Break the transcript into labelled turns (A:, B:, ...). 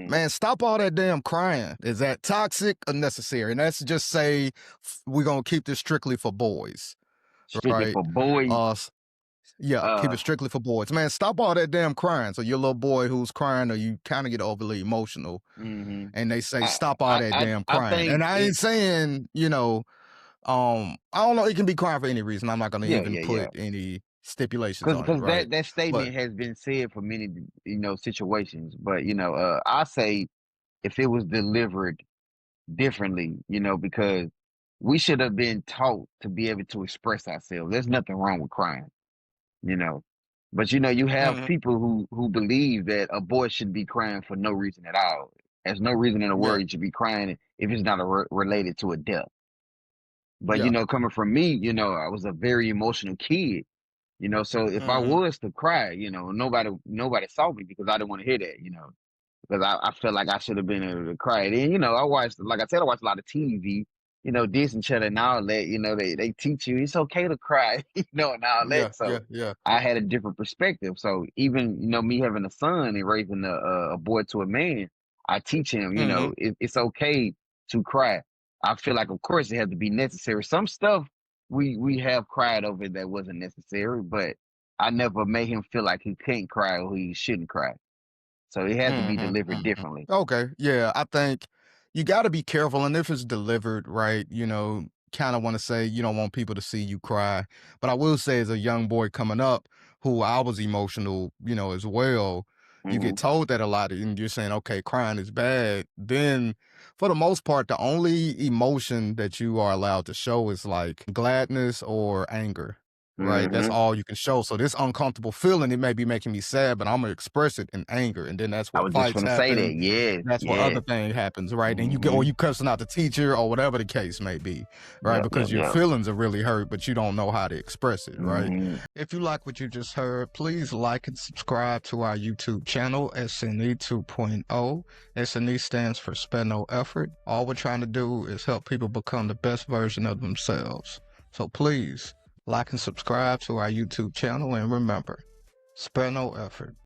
A: Mhm.
B: man, stop all that damn crying. Is that toxic or necessary? And let's just say we're gonna keep this strictly for boys,
A: Strictly
B: right?
A: for boys.
B: Uh, yeah, keep
A: Uh,
B: it strictly for boys. Man, stop all that damn crying. So your little boy who's crying, or you kind of get overly emotional,
A: mhm.
B: and they say,
A: I
B: stop all
A: I
B: that
A: I
B: damn
A: I
B: crying.
A: think
B: And I ain't
A: it.
B: saying, I don't know, it can be crying for any reason. I'm not gonna
A: Yeah,
B: even
A: yeah, yeah.
B: put any stipulations on it,
A: Because
B: right?
A: that
B: But
A: statement has been said for many, situations. But I say if it was delivered differently, because we should have been taught to be able to express ourselves. There's nothing wrong with crying, you know. But you have
B: mhm,
A: people who believe that a boy should be crying for no reason at all. There's no reason in the
B: yeah,
A: world you should be crying if it's not related to a death. But
B: yeah,
A: coming from me, I was a very emotional kid. So if I
B: hmm,
A: was to cry, nobody saw me because I didn't want to hear that, because I felt like I should have been able to cry. Then, I watched, like I said, I watched a lot of TV, Disney Channel and all that, they teach you it's okay to cry, and all
B: yeah,
A: that.
B: yeah,
A: So
B: yeah,
A: I had a different perspective. So even, me having a son and raising a boy to a man, I teach him,
B: hmm,
A: it's okay to cry. I feel like, of course, it has to be necessary. Some stuff we have cried over that wasn't necessary, but I never made him feel like he can't cry or he shouldn't cry. So it had to be
B: hmm,
A: delivered
B: hmm.
A: differently.
B: Okay, yeah, I think you got to be careful, and if it's delivered right, kind of want to say you don't want people to see you cry. But I will say, as a young boy coming up, who I was emotional, as well. You get
A: Mhm.
B: told that a lot, and you're saying, okay, crying is bad. Then, for the most part, the only emotion that you are allowed to show is like gladness or anger. Right, that's
A: Mhm.
B: all you can show. So this uncomfortable feeling, it may be making me sad, but I'm gonna express it in anger, and then that's
A: I
B: where
A: was just
B: fights
A: gonna say that.
B: happen.
A: Yes,
B: That's where other
A: yes.
B: thing happens, right? And you get, or
A: Mhm.
B: you cussing out the teacher or whatever the case may be, right?
A: Yep, yep,
B: Because your
A: yep.
B: feelings are really hurt, but you don't know how to express it, right?
A: Mhm.
B: If you like what you just heard, please like and subscribe to our YouTube channel, SNE 2.0. SNE stands for Spare No Effort. All we're trying to do is help people become the best version of themselves. So please like and subscribe to our YouTube channel, and remember, spare no effort.